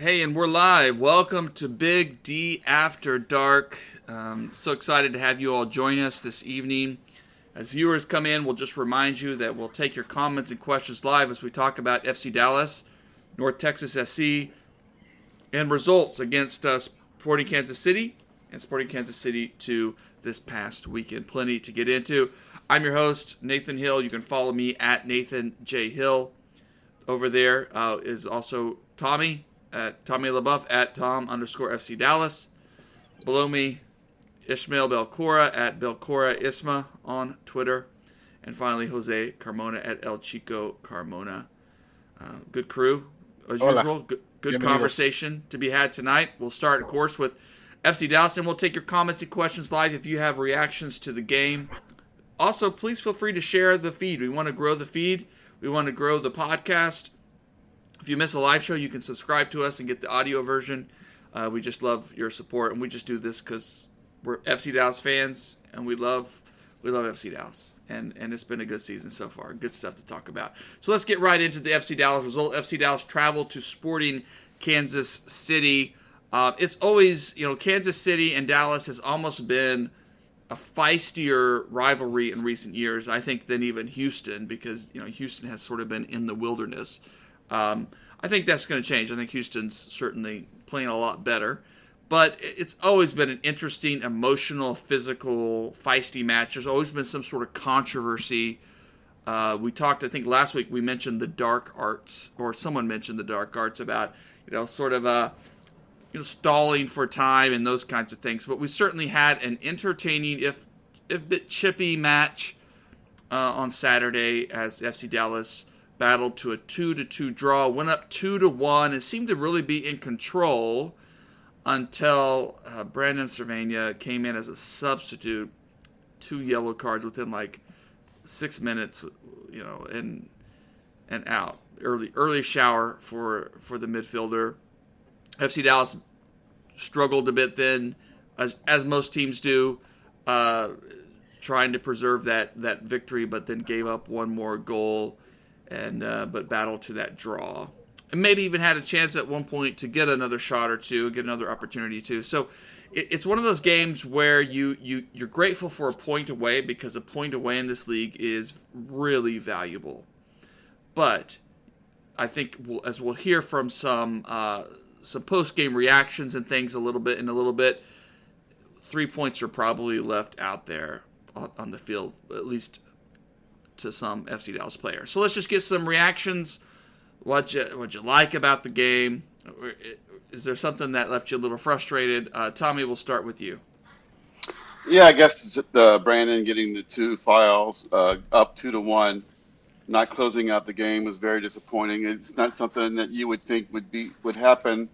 Hey, and we're live. Welcome to Big D After Dark. So excited to have you all join us this evening. As viewers come in, we'll just remind you that we'll take your comments and questions live as we talk about FC Dallas, North Texas SC, and results against Sporting Kansas City and Sporting Kansas City II this past weekend. Plenty to get into. I'm your host, Nathan Hill. You can follow me at Nathan J. Hill. Over there is also Tommy at Tommy LaBeouf at Tom_FC Dallas. Below me, Ishmael Belcora at Belcora Isma on Twitter. And finally, Jose Carmona at El Chico Carmona. Good crew, as usual. Good conversation to be had tonight. We'll start, of course, with FC Dallas, and we'll take your comments and questions live if you have reactions to the game. Also, please feel free to share the feed. We want to grow the feed. We want to grow the podcast. If you miss a live show, you can subscribe to us and get the audio version. We just love your support, and we just do this because we're FC Dallas fans, and we love FC Dallas. And it's been a good season so far. Good stuff to talk about. So let's get right into the FC Dallas result. FC Dallas traveled to Sporting Kansas City. It's always, Kansas City and Dallas has almost been a feistier rivalry in recent years, I think, than even Houston, because Houston has sort of been in the wilderness. I think that's going to change. I think Houston's certainly playing a lot better, but it's always been an interesting, emotional, physical, feisty match. There's always been some sort of controversy. We talked, I think last week we mentioned the dark arts, or someone mentioned the dark arts about sort of stalling for time and those kinds of things. But we certainly had an entertaining, if a bit chippy match on Saturday as FC Dallas battled to a 2-2 draw, went up 2-1, and seemed to really be in control until Brandon Cervania came in as a substitute. 2 yellow cards within like 6 minutes, and out. Early shower for the midfielder. FC Dallas struggled a bit then, as most teams do, trying to preserve that victory, but then gave up one more goal, and but battled to that draw, and maybe even had a chance at one point to get another shot or two, get another opportunity too. So it's one of those games where you're grateful for a point away, because a point away in this league is really valuable. But I think as we'll hear from some post-game reactions and things a little bit, 3 points are probably left out there on the field, at least to some FC Dallas players. So let's just get some reactions. What'd you like about the game? Is there something that left you a little frustrated? Tommy, we'll start with you. Yeah, I guess it's Brandon getting the 2 fouls up 2-1. Not closing out the game was very disappointing. It's not something that you would think would happen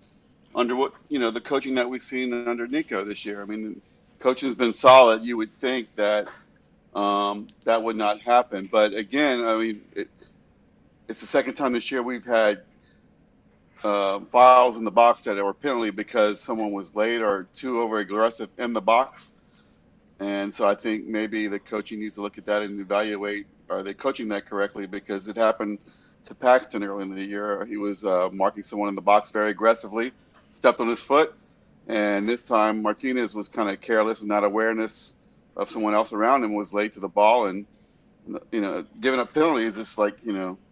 under the coaching that we've seen under Nico this year. I mean, coaching's been solid. You would think that that would not happen. But again, I mean, it's the second time this year we've had fouls in the box that were penalty because someone was late or too over aggressive in the box. And so I think maybe the coaching needs to look at that and evaluate, are they coaching that correctly? Because it happened to Paxton early in the year. He was marking someone in the box very aggressively, stepped on his foot, and this time Martinez was kind of careless and not awareness of someone else around him, was late to the ball, and giving up penalties is like,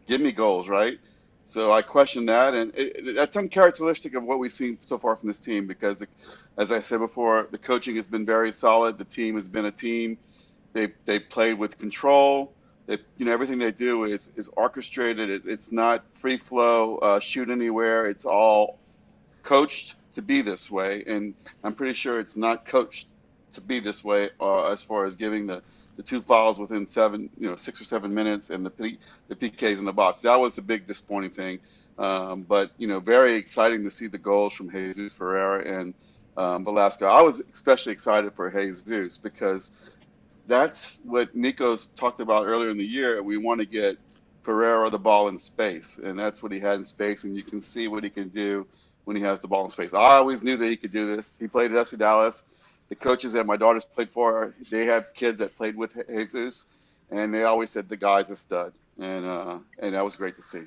give me goals, right? So I question that, and that's uncharacteristic of what we've seen so far from this team, because as I said before, the coaching has been very solid. The team has been a team. They played with control. Everything they do is orchestrated. It's not free flow, shoot anywhere. It's all coached to be this way, and I'm pretty sure it's not coached to be this way as far as giving the 2 fouls within 6 or 7 minutes, and the PKs in the box. That was the big disappointing thing. But very exciting to see the goals from Jesus Ferreira and Velasco. I was especially excited for Jesus because that's what Nico's talked about earlier in the year. We want to get Ferreira the ball in space, and that's what he had in space, and you can see what he can do when he has the ball in space. I always knew that he could do this. He played at FC Dallas. The coaches that my daughters played for, they have kids that played with Jesus, and they always said the guy's a stud, and that was great to see.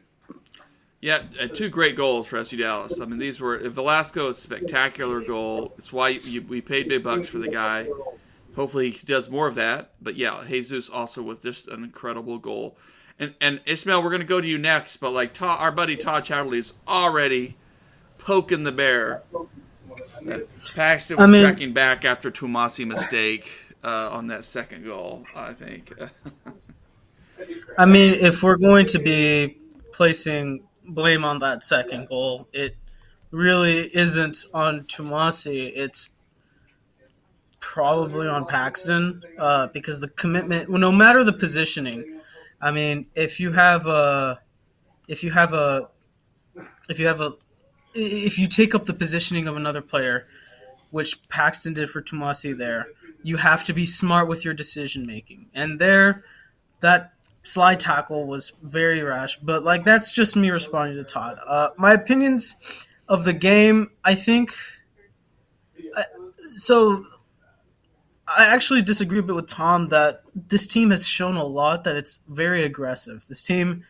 Yeah, two great goals for SC Dallas. I mean, these were Velasco, a spectacular goal. It's why we paid big bucks for the guy. Hopefully, he does more of that. But yeah, Jesus also with just an incredible goal. And Ismail, we're gonna go to you next. But like our buddy Todd Chatterley is already poking the bear that Paxton I was mean, tracking back after Tumasi mistake on that second goal. I think. if we're going to be placing blame on that second goal, it really isn't on Tumasi. It's probably on Paxton because the commitment, well, no matter the positioning. I mean, if you have a, if you have a, if you take up the positioning of another player, which Paxton did for Tumasi there, you have to be smart with your decision making. And there, that slide tackle was very rash. But like that's just me responding to Todd. My opinions of the game, I think. So I actually disagree a bit with Tom that this team has shown a lot that it's very aggressive. This team,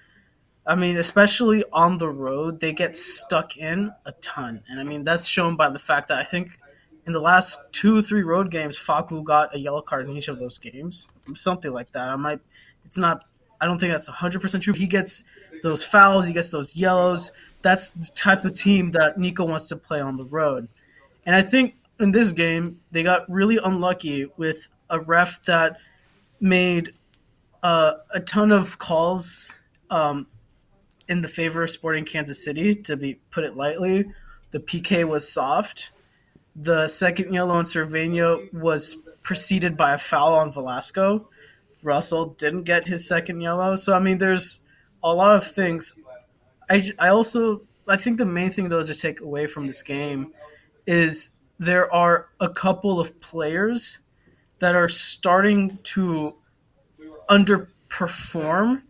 I mean, especially on the road, they get stuck in a ton. And I mean, that's shown by the fact that I think in the last 2 or 3 road games, Faku got a yellow card in each of those games. Something like that. It's not, I don't think that's 100% true. He gets those fouls, he gets those yellows. That's the type of team that Nico wants to play on the road. And I think in this game, they got really unlucky with a ref that made a ton of calls in the favor of Sporting Kansas City, to put it lightly. The PK was soft. The second yellow on Cerveño was preceded by a foul on Velasco. Russell didn't get his second yellow. So, I mean, there's a lot of things. I think the main thing, though, to take away from this game is there are a couple of players that are starting to underperform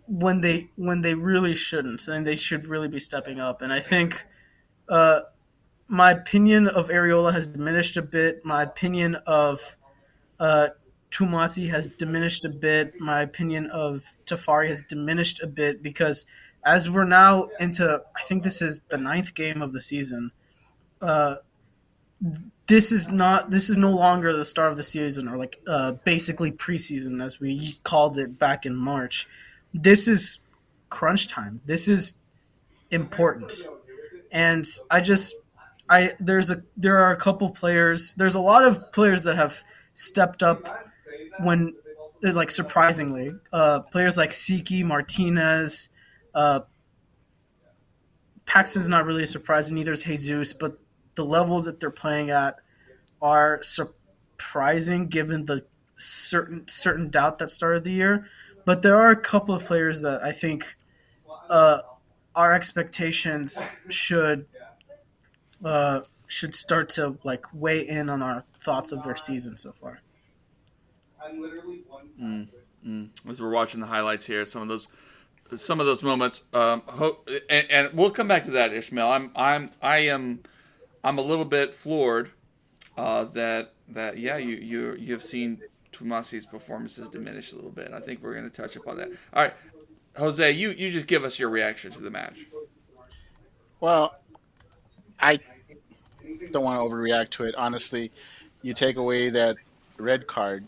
when they really shouldn't, and they should really be stepping up. And I think my opinion of Areola has diminished a bit. My opinion of Tumasi has diminished a bit. My opinion of Tafari has diminished a bit because as we're now into, I think this is the 9th game of the season. This is no longer the start of the season, or like basically preseason as we called it back in March. This is crunch time. This is important, and there are a couple players. There's a lot of players that have stepped up when, like, surprisingly, players like Siki, Martinez, Paxton's not really a surprise, and neither is Jesus, but the levels that they're playing at are surprising given the certain doubt that started the year. But there are a couple of players that I think our expectations should start to like weigh in on our thoughts of their season so far. As we're watching the highlights here, some of those moments, and we'll come back to that, Ishmael. I'm a little bit floored that you've seen Tumasi's performances diminish a little bit. I think we're going to touch upon that. All right, Jose, you just give us your reaction to the match. Well, I don't want to overreact to it. Honestly, you take away that red card,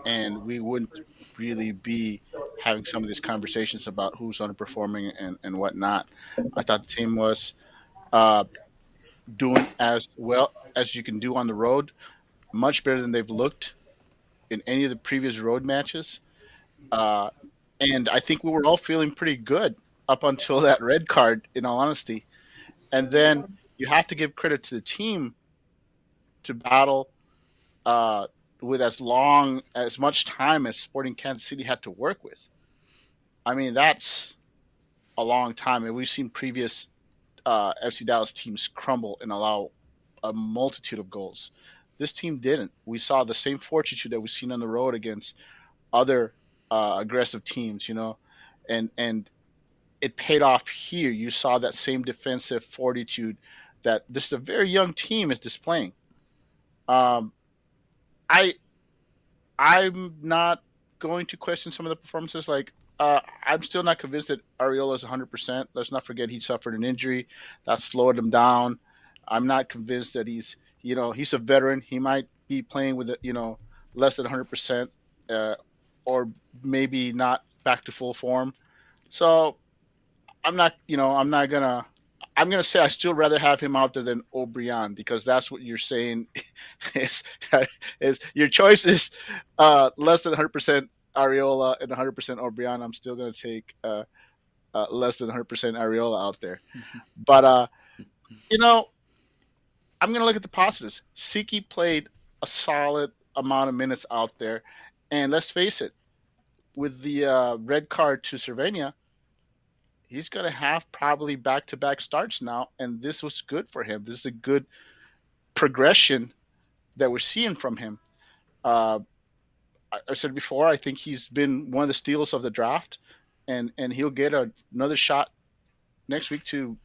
and we wouldn't really be having some of these conversations about who's underperforming and whatnot. I thought the team was doing as well as you can do on the road, much better than they've looked in any of the previous road matches. And I think we were all feeling pretty good up until that red card, in all honesty. And then you have to give credit to the team to battle with as much time as Sporting Kansas City had to work with. I mean, that's a long time. And we've seen previous FC Dallas teams crumble and allow a multitude of goals. This team didn't. We saw the same fortitude that we've seen on the road against other aggressive teams, and it paid off here. You saw that same defensive fortitude that this a very young team is displaying. I'm not going to question some of the performances. Like I'm still not convinced that Areola is 100%. Let's not forget he suffered an injury that slowed him down. I'm not convinced that he's a veteran. He might be playing with less than 100%, or maybe not back to full form. So I'm gonna say I still rather have him out there than O'Brien, because that's what you're saying is is your choice is less than 100% Areola and 100% O'Brien. I'm still gonna take less than 100% Areola out there, but you know I'm gonna look at the positives. Siki played a solid amount of minutes out there, and let's face it, with the red card to Cervenia, he's going to have probably back-to-back starts now, and this was good for him. This is a good progression that we're seeing from him. I said before, I think he's been one of the steals of the draft, and he'll get another shot next week to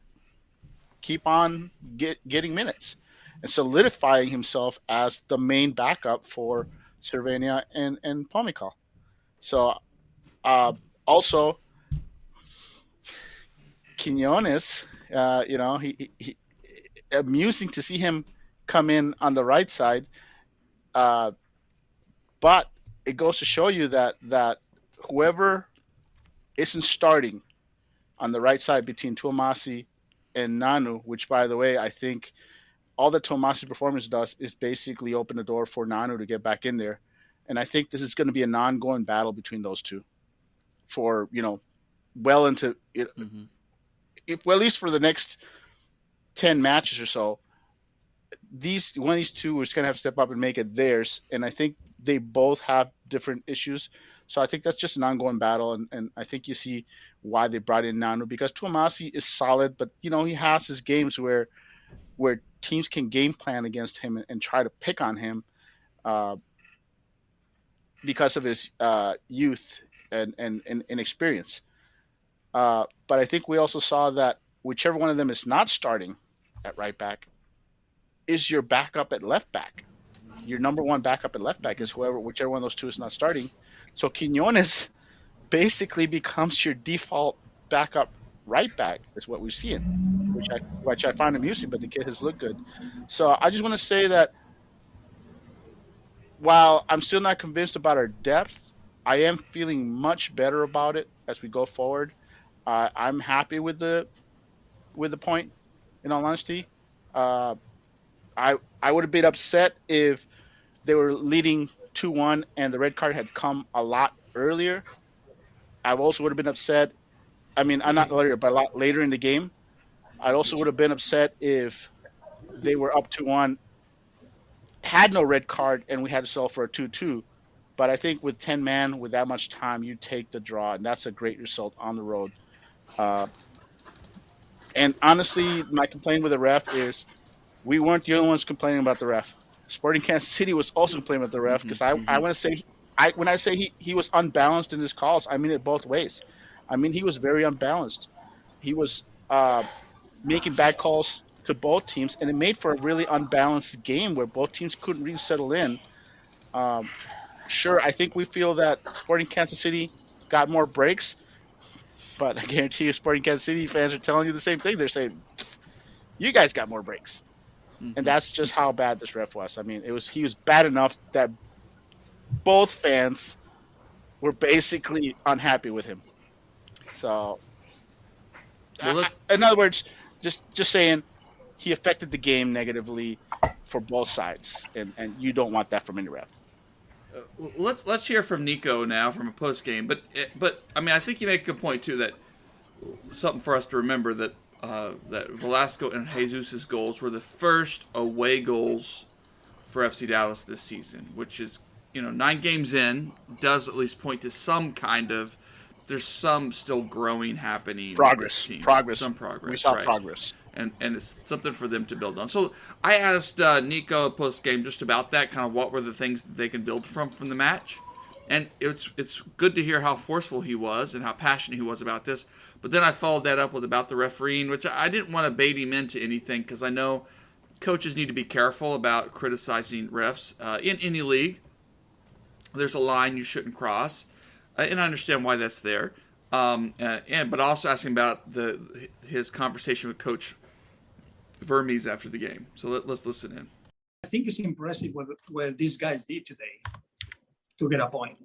keep on getting minutes and solidifying himself as the main backup for Cervenia and Pomykal. So also Quinones, he amusing to see him come in on the right side, but it goes to show you that whoever isn't starting on the right side between Tuamasi and Nanu, which by the way I think all that Tuamasi's performance does is basically open the door for Nanu to get back in there, and I think this is going to be an ongoing battle between those two for well into it. Mm-hmm. At least for the next 10 matches or so, one of these two is going to have to step up and make it theirs. And I think they both have different issues. So I think that's just an ongoing battle. And I think you see why they brought in Nanu, because Tuamasi is solid, but he has his games where teams can game plan against him and try to pick on him because of his youth and experience. But I think we also saw that whichever one of them is not starting at right back is your backup at left back. Your number one backup at left back is whichever one of those two is not starting. So Quinones basically becomes your default backup right back, is what we've seen, which I find amusing, but the kid has looked good. So I just want to say that while I'm still not convinced about our depth, I am feeling much better about it as we go forward. I'm happy with the point, in all honesty. I would have been upset if they were leading 2-1 and the red card had come a lot earlier. I also would have been upset. I mean, not earlier, but a lot later in the game. I also would have been upset if they were up 2-1, had no red card, and we had to settle for a 2-2. But I think with 10 man, with that much time, you take the draw, and that's a great result on the road. And honestly, my complaint with the ref is we weren't the only ones complaining about the ref. Sporting Kansas City was also complaining about the ref, because I want to say when I say he was unbalanced in his calls, I mean it both ways. I mean he was very unbalanced. He was making bad calls to both teams, and it made for a really unbalanced game where both teams couldn't really settle in. Sure, I think we feel that Sporting Kansas City got more breaks, but I guarantee you Sporting Kansas City fans are telling you the same thing. They're saying, you guys got more breaks. Mm-hmm. And that's just how bad this ref was. I mean, he was bad enough that both fans were basically unhappy with him. So, in other words, just saying, he affected the game negatively for both sides, and you don't want that from any ref. Let's hear from Nico now from a post game, but I mean I think you make a good point too, that something for us to remember, that Velasco and Jesus' goals were the first away goals for FC Dallas this season, which is 9 games in, does at least point to some kind of there's some still growing happening. Progress. Some progress. We saw right? Progress. And it's something for them to build on. So I asked Nico post game just about that, kind of what were the things that they can build from the match, and it's good to hear how forceful he was and how passionate he was about this. But then I followed that up with about the refereeing, which I didn't want to bait him into anything, because I know coaches need to be careful about criticizing refs in any league. There's a line you shouldn't cross, and I understand why that's there. But also asking about his conversation with Coach Vermes after the game. So let's listen in. I think it's impressive what these guys did today to get a point.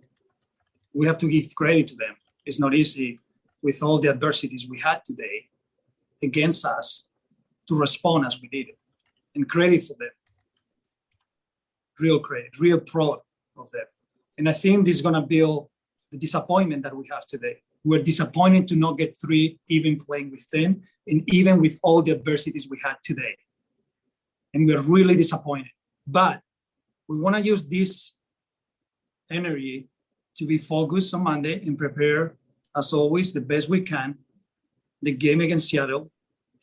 We have to give credit to them. It's not easy with all the adversities we had today against us to respond as we did it. And credit for them. Real credit, real proud of them. And I think this is going to build the disappointment that we have today. We're disappointed to not get 3, even playing with 10, and even with all the adversities we had today. And we're really disappointed. But we want to use this energy to be focused on Monday and prepare, as always, the best we can, the game against Seattle,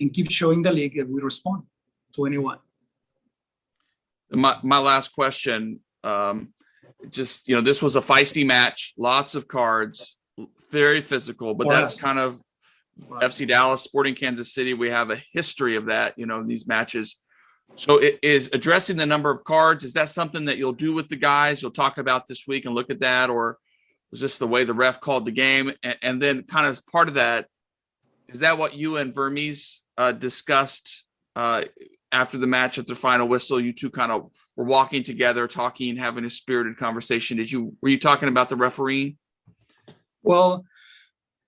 and keep showing the league that we respond to anyone. My last question, this was a feisty match, lots of cards, very physical, but that's kind of FC Dallas, Sporting Kansas City. We have a history of that, in these matches. So it is addressing the number of cards. Is that something that you'll do with the guys? You'll talk about this week and look at that, or was this the way the ref called the game? And then kind of as part of that, is that what you and Vermes discussed after the match, at the final whistle? You two kind of were walking together, talking, having a spirited conversation. Were you talking about the referee? Well,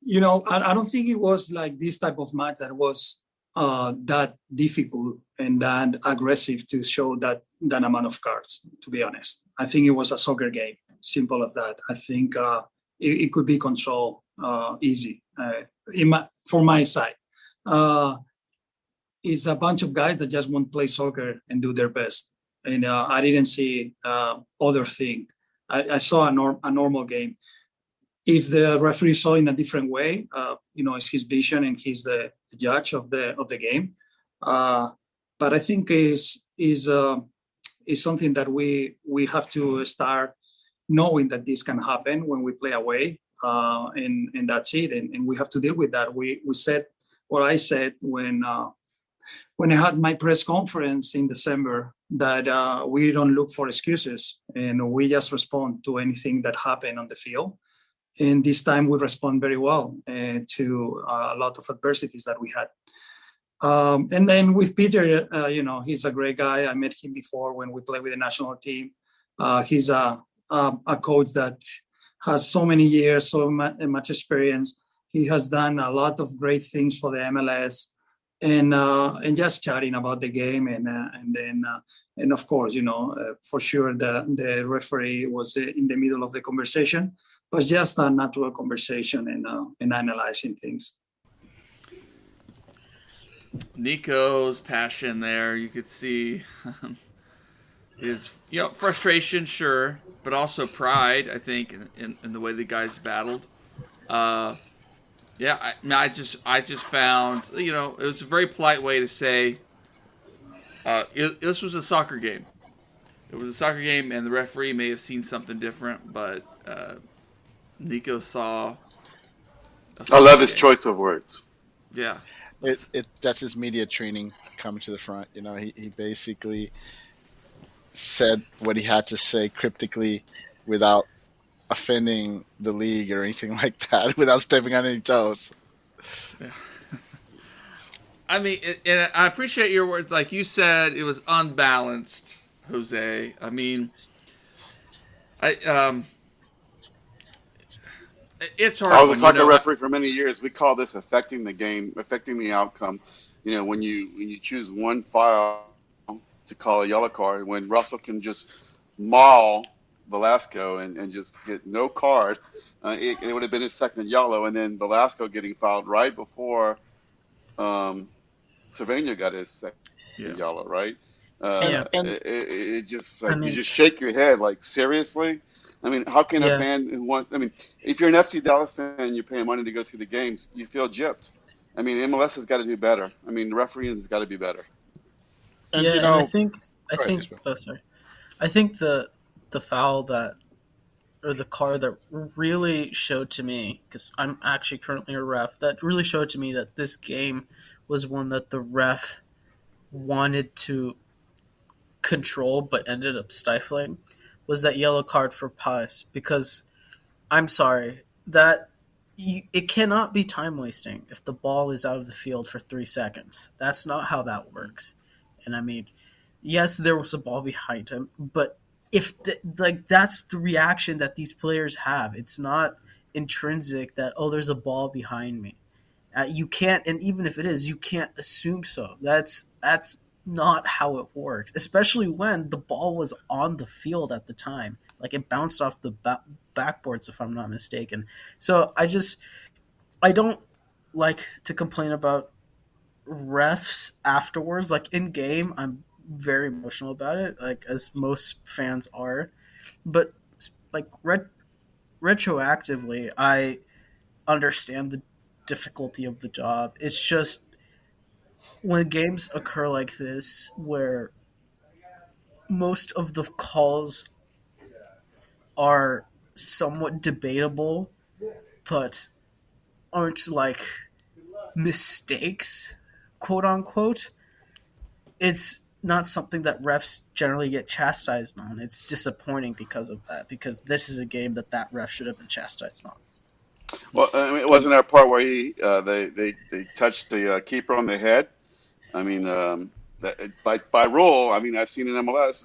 I don't think it was like this type of match that was that difficult and that aggressive to show that amount of cards, to be honest. I think it was a soccer game, simple as that. I think it could be controlled easy for my side. It's a bunch of guys that just want to play soccer and do their best. And I didn't see other thing. I saw a normal game. If the referee saw in a different way, it's his vision and he's the judge of the game. But I think is something that we have to start knowing that this can happen when we play away, and that's it. And we have to deal with that. We said what I said when I had my press conference in December, that we don't look for excuses and we just respond to anything that happened on the field. And this time we respond very well to a lot of adversities that we had. And then with Peter, he's a great guy. I met him before when we played with the national team. He's a coach that has so many years, so much experience. He has done a lot of great things for the MLS, and just chatting about the game, and of course, for sure the referee was in the middle of the conversation. It was just a natural conversation and analyzing things. Nico's passion there, you could see his frustration, sure, but also pride, I think, in the way the guys battled. I just found, it was a very polite way to say this was a soccer game. It was a soccer game, and the referee may have seen something different, but Nico saw. I love his choice of words. Yeah. That's his media training coming to the front. He basically said what he had to say cryptically without offending the league or anything like that, without stepping on any toes. Yeah. I mean, and I appreciate your words. Like you said, it was unbalanced, Jose. I mean, it's hard. I was a soccer referee for many years. We call this affecting the game, affecting the outcome. When you choose one foul to call a yellow card, when Russell can just maul Velasco and just get no card, it would have been his second yellow, and then Velasco getting fouled right before Cervena got his second yellow, right? It just you just shake your head like, seriously? I mean, how can a fan who wants? I mean, if you're an FC Dallas fan and you're paying money to go see the games, you feel gypped. I mean, MLS has got to do better. I mean, the refereeing has got to be better. And, and I think the foul or the card that really showed to me, because I'm actually currently a ref, that really showed to me that this game was one that the ref wanted to control but ended up stifling, was that yellow card for Paz. Because I'm sorry, that it cannot be time wasting if the ball is out of the field for 3 seconds. That's not how that works. And I mean, yes, there was a ball behind him, but if that's the reaction that these players have. It's not intrinsic that, oh, there's a ball behind me. You can't, and even if it is, you can't assume so. That's not how it works, especially when the ball was on the field at the time. Like it bounced off the backboards, if I'm not mistaken. So I don't like to complain about refs afterwards. Like in game, I'm very emotional about it, like as most fans are. But like retroactively, I understand the difficulty of the job. It's just when games occur like this, where most of the calls are somewhat debatable, but aren't like mistakes, quote unquote, it's not something that refs generally get chastised on. It's disappointing because of that, because this is a game that ref should have been chastised on. Well, I mean, wasn't there a part where they touched the keeper on the head? I mean, by rule, I mean, I've seen in MLS,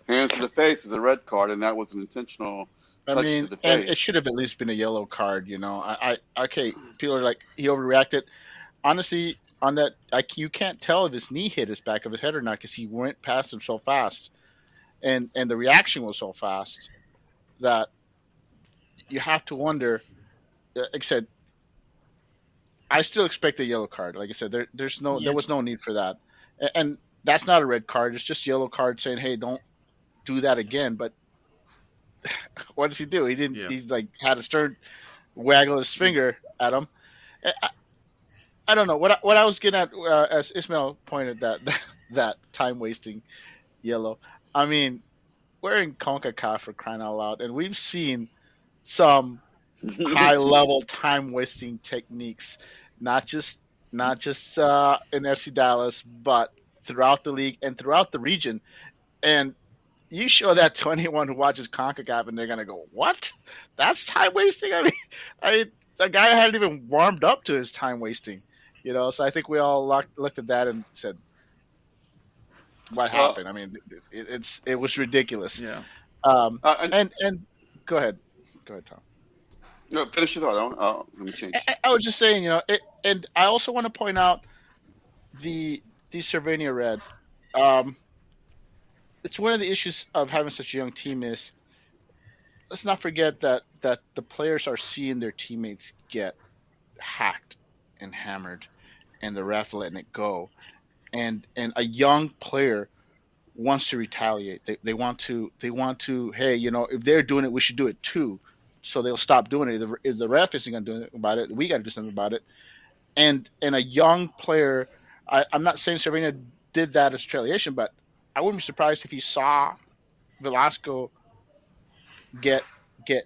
hands to the face is a red card, and that was an intentional touch to the and face. it should have at least been a yellow card. Okay, people are like he overreacted. Honestly, on that, you can't tell if his knee hit his back of his head or not because he went past him so fast, and the reaction was so fast that you have to wonder. Like I said, I still expect a yellow card. Like I said, there was no need for that, and that's not a red card. It's just yellow card saying, hey, don't do that again. But what does he do? He didn't. Yeah. He like had a stern waggle his finger at him. I don't know what I was getting at as Ismail pointed that time wasting yellow. I mean, we're in CONCACAF for crying out loud, and we've seen some high level time wasting techniques, not just in FC Dallas, but throughout the league and throughout the region. And you show that to anyone who watches CONCACAF, and they're gonna go, "What? That's time wasting?" I mean, the guy hadn't even warmed up to his time wasting. So I think we all looked at that and said, "What happened?" I mean, it was ridiculous. Yeah. And go ahead, Tom. No, finish your thought. Let me change. I was just saying, and I also want to point out the Cervania Red. It's one of the issues of having such a young team is, let's not forget that the players are seeing their teammates get hacked and hammered, and the ref letting it go, and a young player wants to retaliate. They want to hey, if they're doing it, we should do it too. So they'll stop doing it. If the ref isn't going to do anything about it, we got to do something about it. And a young player, I'm not saying Cervania did that as retaliation, but I wouldn't be surprised if he saw Velasco get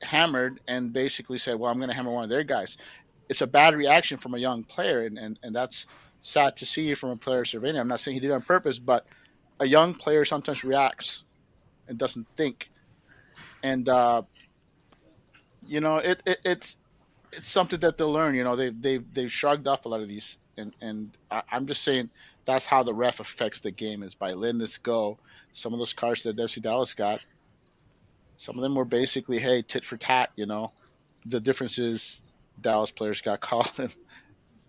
hammered and basically said, well, I'm going to hammer one of their guys. It's a bad reaction from a young player, and that's sad to see from a player of Cervania. I'm not saying he did it on purpose, but a young player sometimes reacts and doesn't think. And it's something that they'll learn. They've shrugged off a lot of these, and I'm just saying that's how the ref affects the game, is by letting this go. Some of those cards that FC Dallas got, some of them were basically, hey, tit for tat. The difference is Dallas players got called, and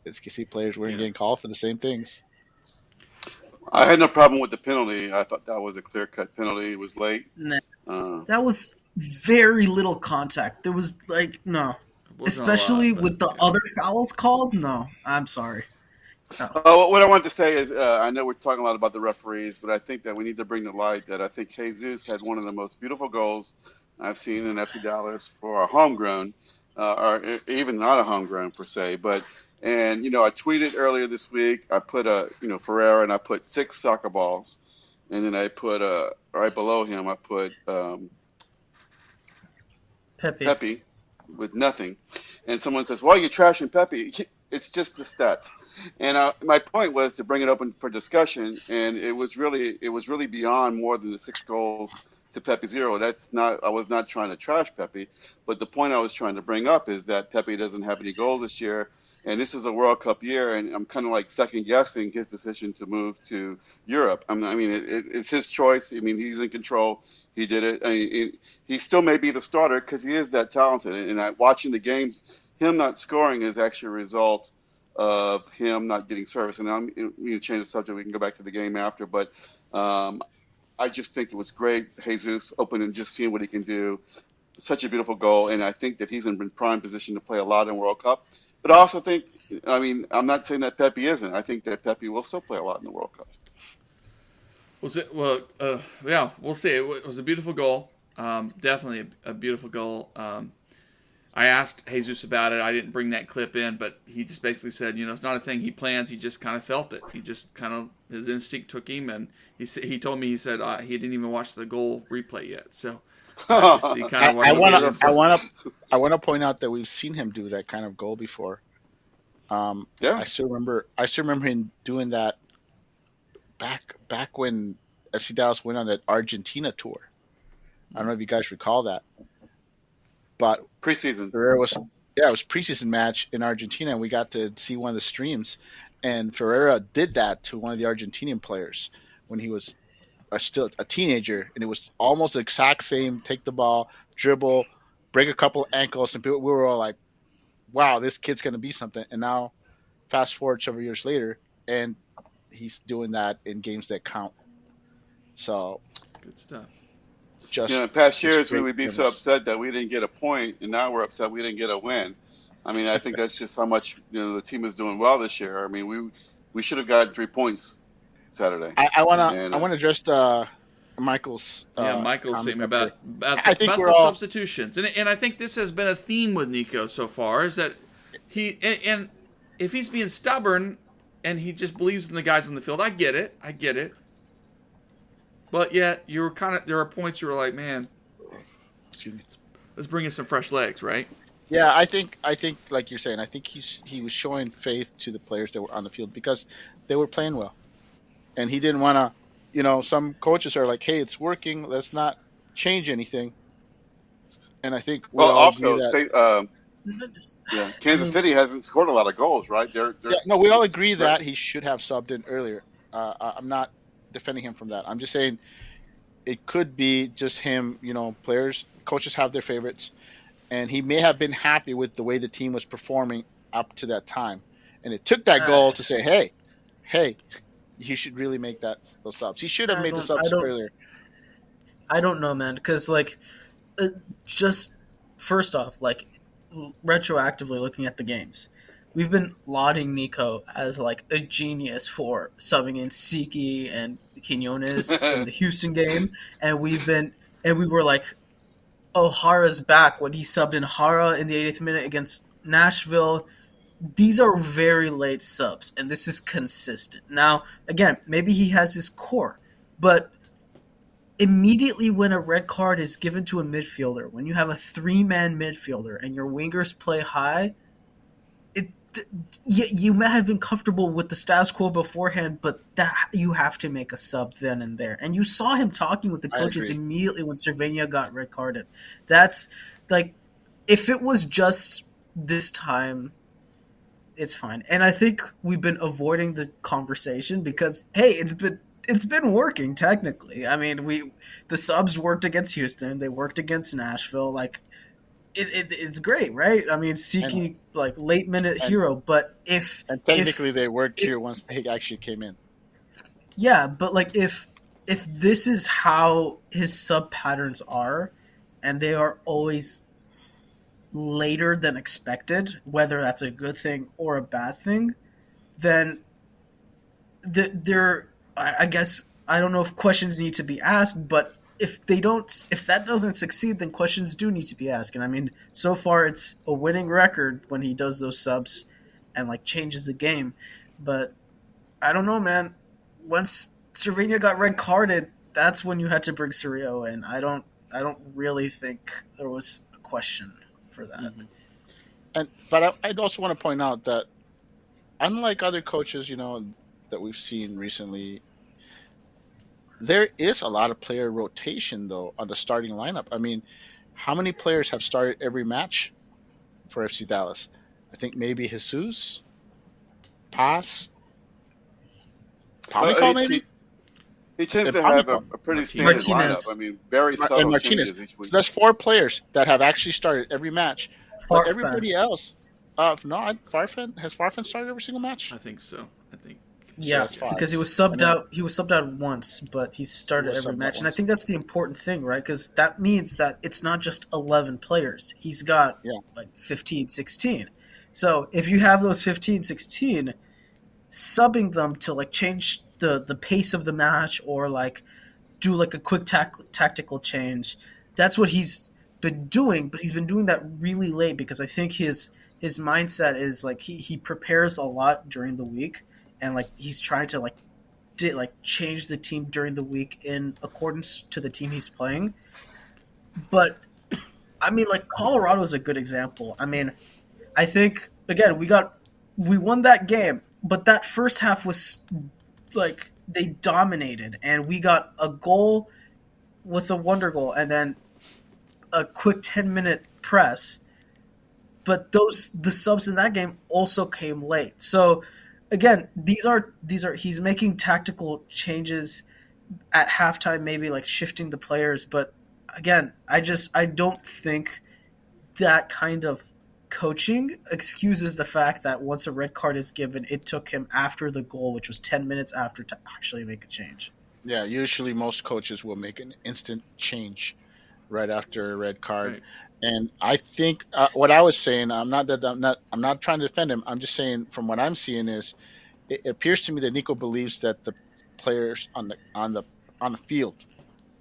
SKC players weren't getting called for the same things. I had no problem with the penalty. I thought that was a clear-cut penalty. It was late. That was very little contact. There was no. Especially with the other fouls called? No, I'm sorry. No. What I wanted to say is, I know we're talking a lot about the referees, but I think that we need to bring to light that I think Jesus had one of the most beautiful goals I've seen in FC Dallas for a homegrown, or even not a homegrown per se. And I tweeted earlier this week. I put Ferreira, and I put 6 soccer balls, and then I put right below him I put Pepe with nothing. And someone says, well, you're trashing Pepe. It's just the stats. And my point was to bring it open for discussion, and it was really beyond more than the 6 goals to Pepe Zero. I was not trying to trash Pepe, but the point I was trying to bring up is that Pepe doesn't have any goals this year, and this is a World Cup year, and I'm kind of like second guessing his decision to move to Europe. It's his choice. I mean, he's in control. He did it. He still may be the starter because he is that talented. And watching the games, him not scoring is actually a result of him not getting service. And I'm going to change the subject. We can go back to the game after, but I just think it was great. Jesus open and just seeing what he can do. Such a beautiful goal, and I think that he's in prime position to play a lot in World Cup. But I also think, I'm not saying that Pepe isn't. I think that Pepe will still play a lot in the World Cup. Yeah, we'll see. It was a beautiful goal. Definitely a beautiful goal. I asked Jesus about it. I didn't bring that clip in, but he just basically said, it's not a thing he plans. He just kind of felt it. He just his instinct took him, and he told me, he said he didn't even watch the goal replay yet. So I want to point out that we've seen him do that kind of goal before. Yeah. I still remember him doing that back when FC Dallas went on that Argentina tour. I don't know if you guys recall that. But preseason. Ferreira it was preseason match in Argentina, and we got to see one of the streams. And Ferreira did that to one of the Argentinian players when he was still a teenager, and it was almost the exact same: take the ball, dribble, break a couple ankles, and we were all like, "Wow, this kid's gonna be something." And now, fast forward several years later, and he's doing that in games that count. So good stuff. In past years, we would be so upset that we didn't get a point, and now we're upset we didn't get a win. I think that's just how much the team is doing well this year. We should have gotten 3 points Saturday. I want to address Michael's Michael's statement about the substitutions, and I think this has been a theme with Nico so far, is that and if he's being stubborn and he just believes in the guys on the field, I get it. But yet, there are points you were like, man, let's bring in some fresh legs, right? Yeah, I think like you're saying, I think he was showing faith to the players that were on the field because they were playing well, and he didn't want to. Some coaches are like, hey, it's working, let's not change anything. And I think we Kansas City hasn't scored a lot of goals, right? We all agree that he should have subbed in earlier. I'm not defending him from that. I'm just saying it could be just him, coaches have their favorites, and he may have been happy with the way the team was performing up to that time. And it took that goal to say, hey, you should really make those subs. He should have made the subs earlier. I don't know, man, because just first off, retroactively looking at the games, we've been lauding Nico as a genius for subbing in Siki and Quinones in the Houston game, and we were like, oh, Hara's back when he subbed in Hara in the 80th minute against Nashville. These are very late subs, and this is consistent. Now, again, maybe he has his core, but immediately when a red card is given to a midfielder, when you have a 3-man midfielder and your wingers play high, you may have been comfortable with the status quo beforehand, but that you have to make a sub then and there. And you saw him talking with the coaches immediately when Cervenia got red carded. That's if it was just this time, it's fine. And I think we've been avoiding the conversation because, hey, it's been working technically. The subs worked against Houston, they worked against Nashville. It's great, right? Siki late minute hero, but technically they worked here once he actually came in. Yeah, but if this is how his sub patterns are, and they are always later than expected, whether that's a good thing or a bad thing, then I guess I don't know if questions need to be asked, but if that doesn't succeed, then questions do need to be asked. And so far it's a winning record when he does those subs and changes the game. But I don't know, man. Once Cervenia got red carded, that's when you had to bring Cirio in. I don't really think there was a question for that. Mm-hmm. But I'd also want to point out that unlike other coaches, that we've seen recently, there is a lot of player rotation though on the starting lineup. I mean, how many players have started every match for FC Dallas? I think maybe Jesus, Paz, Well, Pamicall maybe, he tends and to have a Pamicall pretty Martinez. standard lineup. I mean, very and subtle Martinez. changes each So week. that's 4 players that have actually started every match. But Farfan. everybody else, Farfan has Farfan started every single match. I think so. I think. Yeah, that's 5. because he was subbed And then- out. He was subbed out once, but he started He was every subbed out match, and I once. think that's the important thing, right? Because that means that it's not just 11 players. He's got Yeah. like 15, 16. So if you have those 15, 16, subbing them to like change the pace of the match or like do like a quick tactical change, that's what he's been doing. But he's been doing that really late because I think his mindset is like he prepares a lot during the week. And like he's trying to change the team during the week in accordance to the team he's playing. But I mean, like Colorado is a good example. I mean, I think again we won that game, but that first half was like they dominated, and we got a goal with a wonder goal, and then a quick 10-minute press. But the subs in that game also came late. So again, these are he's making tactical changes at halftime, maybe like shifting the players, but again, I don't think that kind of coaching excuses the fact that once a red card is given, it took him after the goal, which was 10 minutes after, to actually make a change. Yeah, usually most coaches will make an instant change right after a red card. Right. And I think what I was saying, I'm not trying to defend him. I'm just saying from what I'm seeing is it appears to me that Nico believes that the players on the field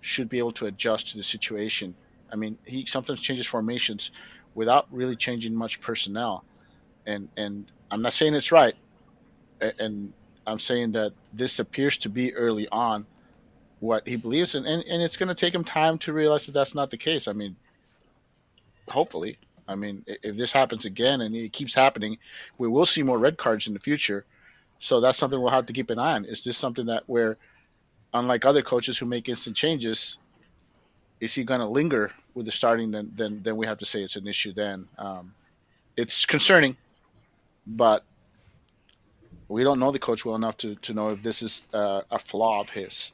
should be able to adjust to the situation. I mean, he sometimes changes formations without really changing much personnel. And I'm not saying it's right. And I'm saying that this appears to be early on what he believes in, and it's going to take him time to realize that that's not the case. I mean, hopefully, I mean, if this happens again and it keeps happening, we will see more red cards in the future. So that's something we'll have to keep an eye on. Is this something that where, unlike other coaches who make instant changes, is he going to linger with the starting? Then we have to say it's an issue. Then it's concerning, but we don't know the coach well enough to know if this is a flaw of his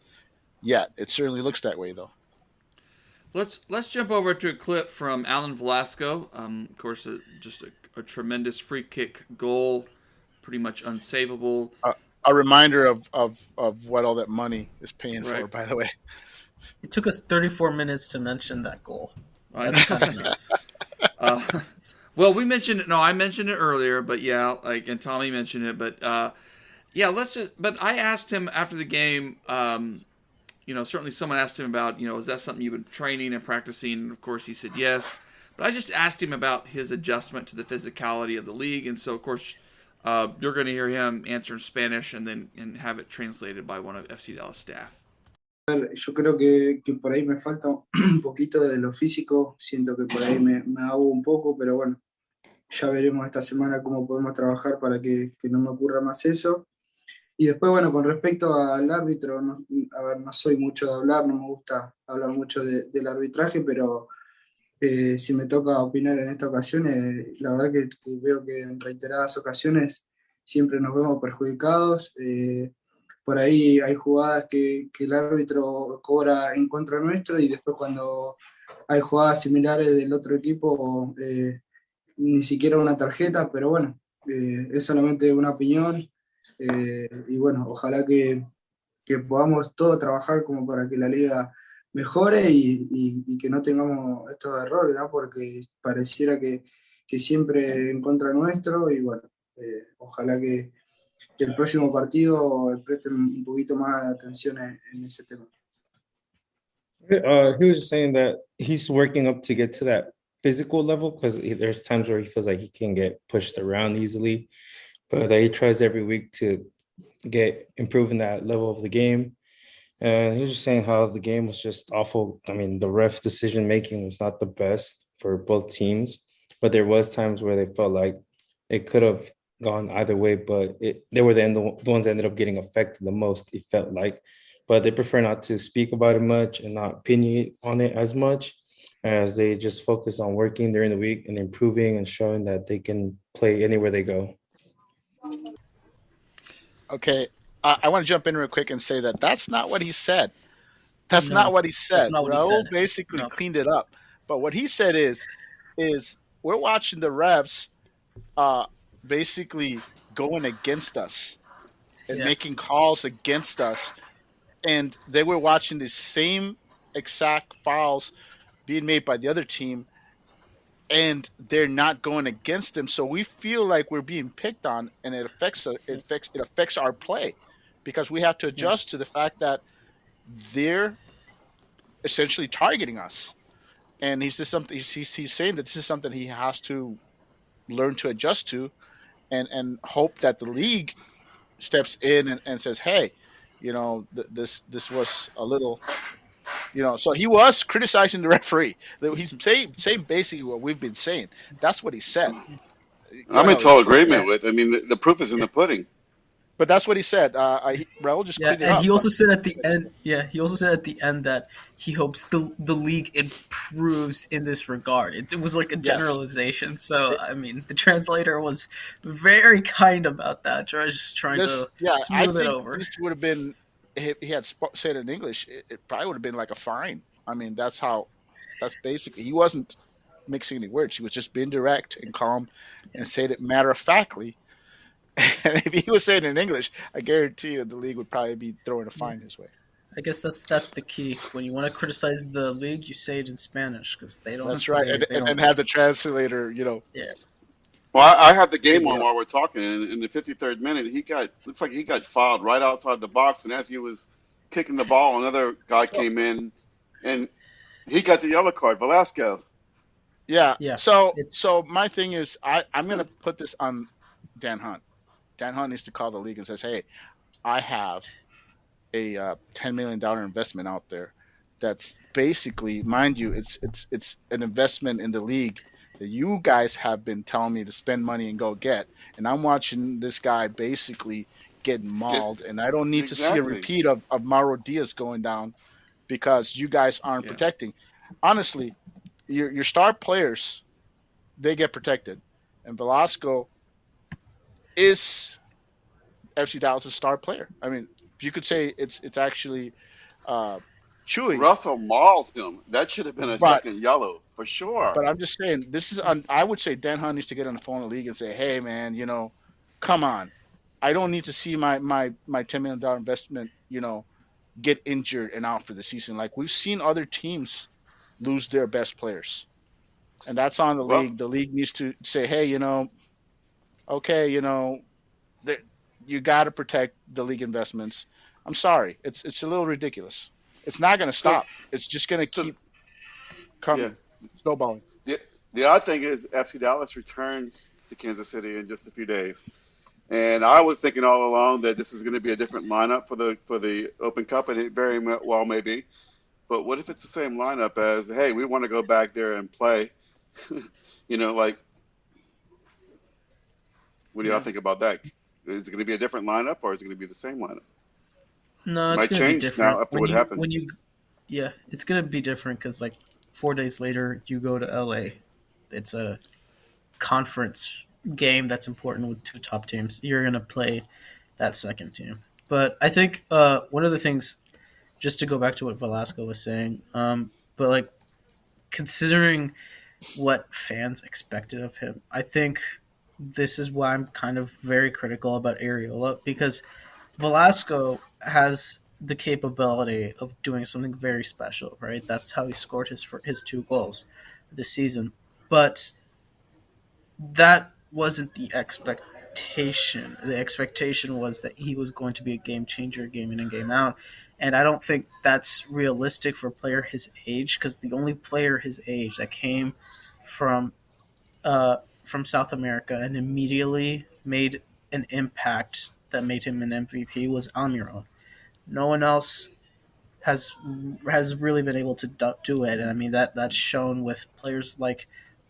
yet. It certainly looks that way, though. Let's jump over to a clip from Alan Velasco. Of course, just a tremendous free kick goal, pretty much unsavable. A reminder of what all that money is paying for, by the way. It took us 34 minutes to mention that goal. I That's kind of nuts. Well, we mentioned it. No, I mentioned it earlier, but yeah, and Tommy mentioned it, but yeah, But I asked him after the game. Certainly someone asked him about, is that something you've been training and practicing? And of course, he said yes. But I just asked him about his adjustment to the physicality of the league, and so of course, you're going to hear him answer in Spanish and have it translated by one of FC Dallas staff. Yo creo que por ahí me falta un poquito de lo físico, siento que por ahí me ahogo un poco, pero bueno, ya veremos esta semana cómo podemos trabajar para que no me ocurra más eso. Y después, bueno, con respecto al árbitro, no soy mucho de hablar, no me gusta hablar mucho del arbitraje, pero si me toca opinar en esta ocasión, la verdad que veo que en reiteradas ocasiones siempre nos vemos perjudicados. Por ahí hay jugadas que el árbitro cobra en contra nuestro y después cuando hay jugadas similares del otro equipo, ni siquiera una tarjeta, pero bueno, es solamente una opinión. Y bueno, ojalá que podamos todos trabajar como para que la liga mejore y que no tengamos estos errores, ¿no? Porque pareciera que siempre en contra nuestro y bueno, ojalá que el próximo partido presten un poquito más de atención en ese tema. He was just saying that he's working up to get to that physical level because there's times where he feels like he can get pushed around easily, but he tries every week to get improving that level of the game. And he was just saying how the game was just awful. I mean, the ref decision making was not the best for both teams, but there was times where they felt like it could have gone either way, but they were the ones that ended up getting affected the most, it felt like. but they prefer not to speak about it much and not opinion on it as much, as they just focus on working during the week and improving and showing that they can play anywhere they go. Okay, I want to jump in real quick and say that that's not what he said. That's not No, what he that's said. not what he Raul said. basically No. cleaned it up. But what he said is we're watching the refs uh basically going against us and Yeah. making calls against us, and they were watching the same exact fouls being made by the other team, and they're not going against them. So we feel like we're being picked on, and it affects our play because we have to Yeah. adjust to the fact that they're essentially targeting us. And he's saying that this is something he has to learn to adjust to, and hope that the league steps in and says, hey, this was a little, so he was criticizing the referee. He's saying basically what we've been saying. That's what he said. Go I'm in ahead, total Jose. agreement Yeah. with. I mean, the proof is in Yeah. the pudding. But that's what he said. Raul just Yeah, cleaned it and up. he also said at the end. Yeah, he also said at the end that he hopes the league improves in this regard. It was like a Yes. generalization. So I mean, the translator was very kind about that, just trying to I smooth it think over. this would have been, if he had said it in English, it probably would have been like a fine. I mean, that's basically, he wasn't mixing any words. He was just being direct and calm and said it matter of factly. And if he was saying it in English, I guarantee you the league would probably be throwing a Yeah. fine his way. I guess that's the key. When you want to criticize the league, you say it in Spanish because they don't. That's right. And, They and don't. then have the translator, Yeah. Well, I have the game figure on out. while we're talking. And in the 53rd minute, looks like he got fouled right outside the box. And as he was kicking the ball, another guy came in, and he got the yellow card. Velasquez. Yeah. Yeah. So It's so my thing is, I'm gonna put this on Dan Hunt. Dan Hunt needs to call the league and says, hey, I have a $10 million investment out there. That's basically, mind you, it's an investment in the league that you guys have been telling me to spend money and go get, and I'm watching this guy basically get Get mauled, and I don't need to see a exactly. repeat of Mauro Diaz going down because you guys aren't Yeah. protecting. Honestly, your star players, they get protected, and Velasco is FC Dallas' star player. I mean, you could say it's actually uh, Chewy, Russell mauled him. That should have been a but second yellow for sure. I'm just saying this is. I would say Dan Hunt needs to get on the phone in the league and say, hey man, come on, I don't need to see my $10 million investment, get injured and out for the season. Like we've seen other teams lose their best players, and that's on the Well, league. The league needs to say, hey, okay, that you got to protect the league investments. I'm sorry, it's a little ridiculous. It's not going to so stop. It's just going to so keep yeah. coming, snowballing. The odd thing is FC Dallas returns to Kansas City in just a few days. And I was thinking all along that this is going to be a different lineup for the Open Cup, and it very well may be. But what if it's the same lineup as, hey, we want to go back there and play? Like, what do y'all yeah. think about that? Is it going to be a different lineup, or is it going to be the same lineup? No, it's Might gonna be change now different after what happened. yeah, it's gonna be different because like 4 days later you go to LA. It's a conference game that's important with two top teams. You're gonna play that second team. But I think one of the things, just to go back to what Velasco was saying, but like considering what fans expected of him, I think this is why I'm kind of very critical about Areola because Velasco has the capability of doing something very special, right? That's how he scored his 2 goals this season. But that wasn't the expectation. The expectation was that he was going to be a game changer, game in and game out. And I don't think that's realistic for a player his age, because the only player his age that came from South America and immediately made an impact that made him an MVP was Almiron. No one else has has really been able to do it, and I mean that's shown with players like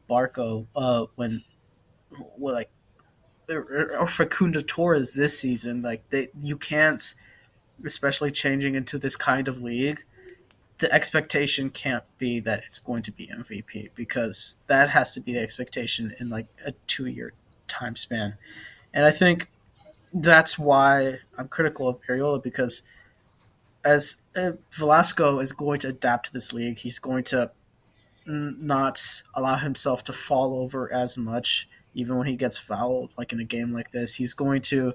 Barco when like or Facunda Torres this season. Like you can't especially changing into this kind of league, the expectation can't be that it's going to be MVP, because that has to be the expectation in like a 2 year time span. And I think that's why I'm critical of Ariola, because as Velasco is going to adapt to this league, he's going to not allow himself to fall over as much, even when he gets fouled, like in a game like this. He's going to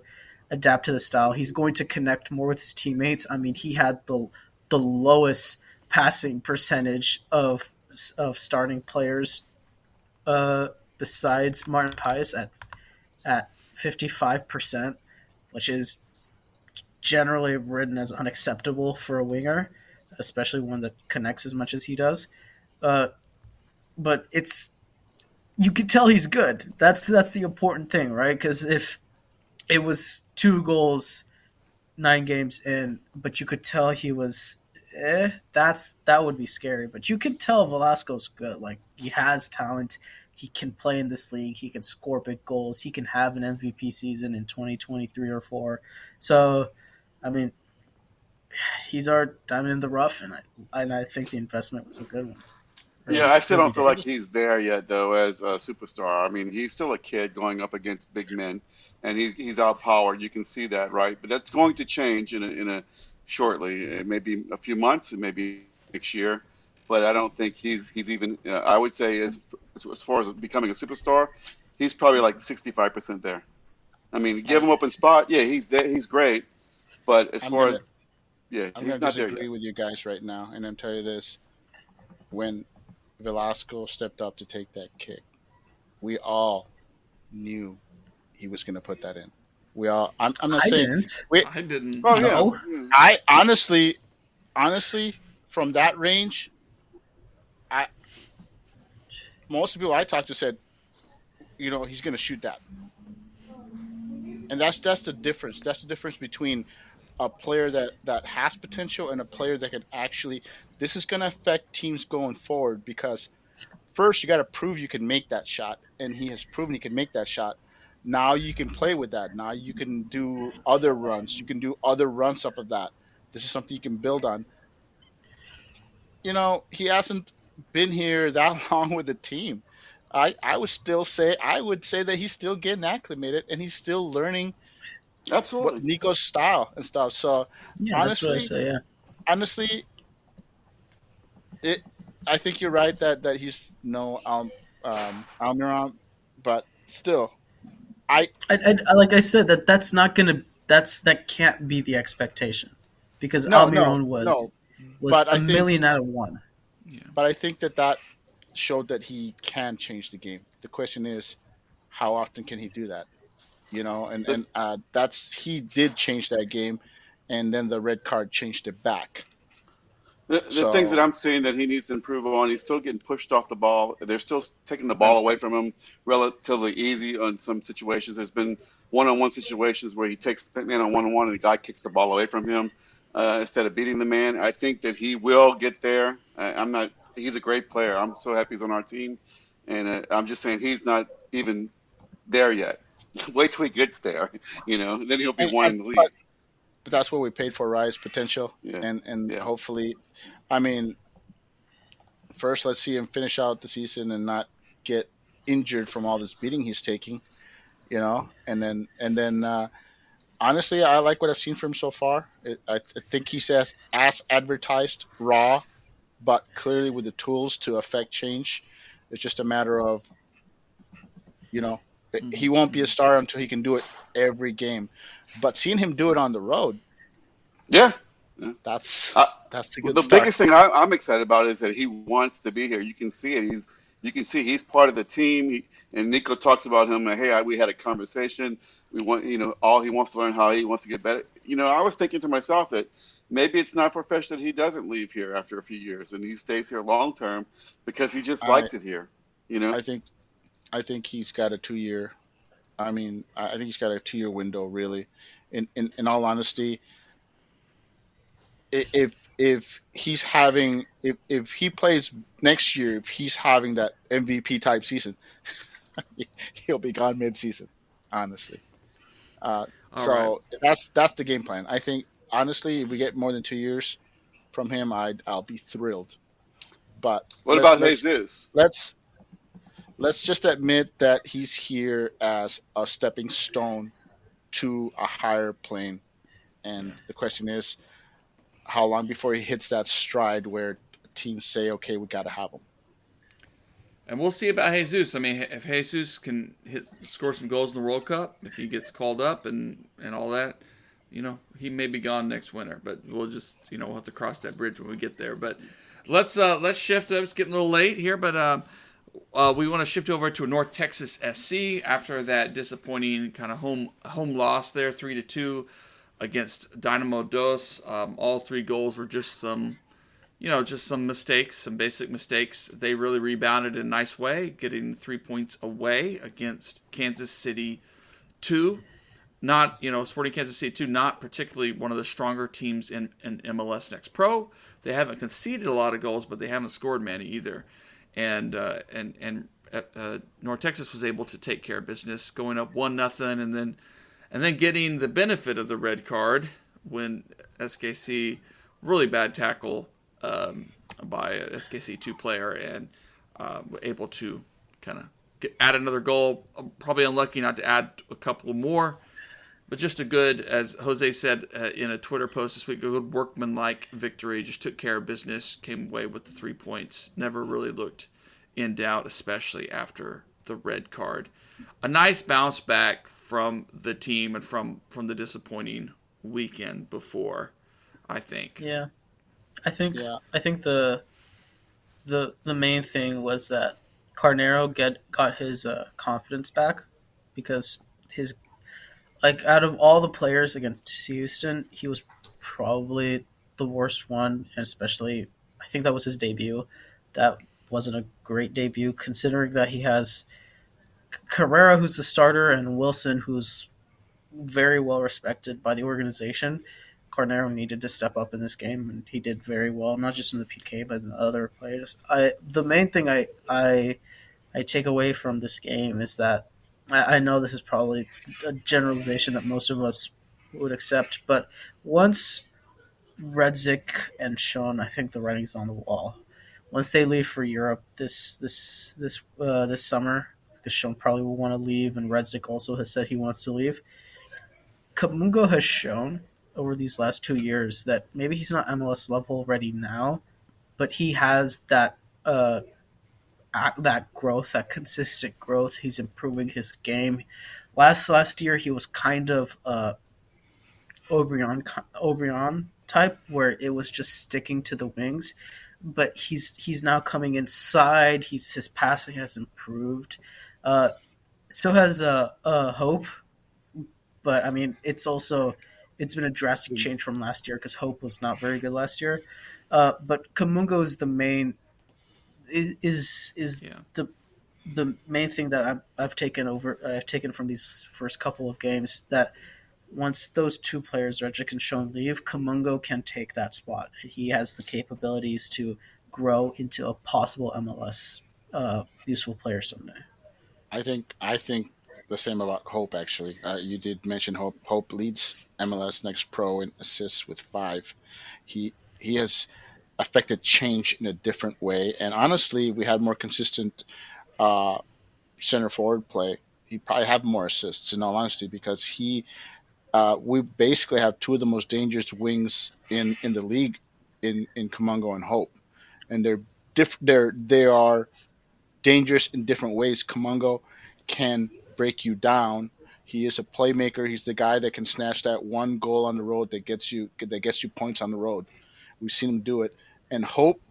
adapt to the style. He's going to connect more with his teammates. I mean, he had the lowest passing percentage of starting players besides Martin Pius at 55%, which is generally written as unacceptable for a winger, especially one that connects as much as he does. Uh, but it's you can tell he's good. That's the important thing, right? Because if it was 2 goals, 9 games in, but you could tell he was, that would be scary. But you can tell Velasco's good. Like, he has talent. He can play in this league. He can score big goals. He can have an MVP season in 2023 or 4. So, I mean, he's our diamond in the rough, and I think the investment was a good one. Yeah, I still don't feel like he's there yet, though, as a superstar. I mean, he's still a kid going up against big men, and he's outpowered. You can see that, right? But that's going to change in a shortly, maybe a few months, maybe next year. But I don't think he's even. I would say as far as becoming a superstar, he's probably like 65% there. I mean, give him open spot, yeah, he's there, he's great. But as far as yeah, I'm he's gonna not there disagree yet. with you guys right now, and I'm tell you this: when Velasco stepped up to take that kick, we all knew he was going to put that in. We all. I'm not I saying. didn't. I didn't. Oh No. yeah. I honestly, from that range, I most of the people I talked to said, he's going to shoot that, and that's the difference. That's the difference between a player that has potential and a player that can actually. This is going to affect teams going forward, because first you got to prove you can make that shot, and he has proven he can make that shot. Now you can play with that. Now you can do other runs. You can do other runs up of that. This is something you can build on. He hasn't been here that long with the team. I would say that he's still getting acclimated, and he's still learning what Absolutely. Nico's style and stuff. So Yeah, that's what I honestly, say. Yeah. honestly, it. I think you're right that he's no Almiron, but still, Like I said, that can't be the expectation, because no, no, Almiron no. was But a I think million out of one. Yeah. But I think that showed that he can change the game. The question is, how often can he do that? And The, that's he did change that game, and then the red card changed it back. the things that So I'm seeing that he needs to improve on, he's still getting pushed off the ball. They're still taking the ball away from him relatively easy on some situations. There's been one-on-one situations where he takes man on one-on-one and the guy kicks the ball away from him instead of beating the man. I think that he will get there. I'm not. He's a great player. I'm so happy he's on our team, and I'm just saying he's not even there yet. Wait till he gets there, then he'll be one in the league. but that's what we paid for, Rise potential, Yeah, and yeah. hopefully, I mean, first let's see him finish out the season and not get injured from all this beating he's taking, and then honestly, I like what I've seen from him so far. I think he says as advertised, raw, but clearly with the tools to affect change. It's just a matter of, you know, he won't be a star until he can do it every game. But seeing him do it on the road, Yeah. Yeah. that's Uh, that's a well, good the start. biggest thing I'm excited about is that he wants to be here. You can see it. You can see he's part of the team. And Nico talks about him. Hey, we had a conversation. We want, all he wants to learn how he wants to get better. I was thinking to myself that maybe it's not far-fetched that he doesn't leave here after a few years and he stays here long term because he just I likes it here. You know? I think I think he's got a 2 year. I mean, I think he's got a 2 year window really. In all honesty, if he's having if he plays next year, if he's having that MVP type season, he'll be gone mid season. Honestly, All right. so that's the game plan. I think honestly, if we get more than 2 years from him, I'll be thrilled. But What about Jesus? let's let's just admit that he's here as a stepping stone to a higher plane. And the question is, how long before he hits that stride where teams say, okay, we got to have him? And we'll see about Jesus. I mean, if Jesus can score some goals in the World Cup, if he gets called up and all that, he may be gone next winter. But we'll just, we'll have to cross that bridge when we get there. But let's shift. It's getting a little late here, but we want to shift over to North Texas SC after that disappointing kind of home loss there, 3-2 against Dynamo Dos. All three goals were just some mistakes, some basic mistakes. They really rebounded in a nice way, getting 3 points away against Kansas City II. Not, Sporting Kansas City II, not particularly one of the stronger teams in MLS Next Pro. They haven't conceded a lot of goals, but they haven't scored many either. And North Texas was able to take care of business, going up 1-0, and then getting the benefit of the red card when SKC, really bad tackle by a SKC II player, and able to kind of add another goal. Probably unlucky not to add a couple more, but just a good, as Jose said in a Twitter post this week, a good workmanlike victory. Just took care of business, came away with the 3 points. Never really looked in doubt, especially after the red card. A nice bounce back from the team and from the disappointing weekend before, I think. Yeah. I think the main thing was that Carnero got his confidence back, because out of all the players against Houston, he was probably the worst one, and especially I think that was his debut. That wasn't a great debut, considering that he has Carrera, who's the starter, and Wilson, who's very well respected by the organization. Carnero needed to step up in this game, and he did very well, not just in the PK, but in other players. The main thing I take away from this game is that I know this is probably a generalization that most of us would accept, but once Redzik and Sean, I think the writing's on the wall. Once they leave for Europe this summer, because Sean probably will want to leave, and Redzik also has said he wants to leave. Kamungo has shown over these last 2 years that maybe he's not MLS level ready now, but he has that growth, that consistent growth. He's improving his game. Last year he was kind of Obrion type, where it was just sticking to the wings, but he's now coming inside. His passing has improved. So has Hope, but I mean it's been a drastic change from last year, because Hope was not very good last year. But Kamungo is the main the main thing that I've taken from these first couple of games, that once those two players, Redzik and Sean, leave, Kamungo can take that spot. He has the capabilities to grow into a possible MLS useful player someday. I think the same about Hope, actually. You did mention Hope. Hope leads MLS Next Pro in assists with 5. He has affected change in a different way, and honestly, we had more consistent center forward play. He probably have more assists, in all honesty, because we basically have two of the most dangerous wings in the league in Kamungo and Hope, and they are dangerous in different ways. Kamungo can break you down. He is a playmaker. He's the guy that can snatch that one goal on the road that gets you points on the road. We've seen him do it. And Hope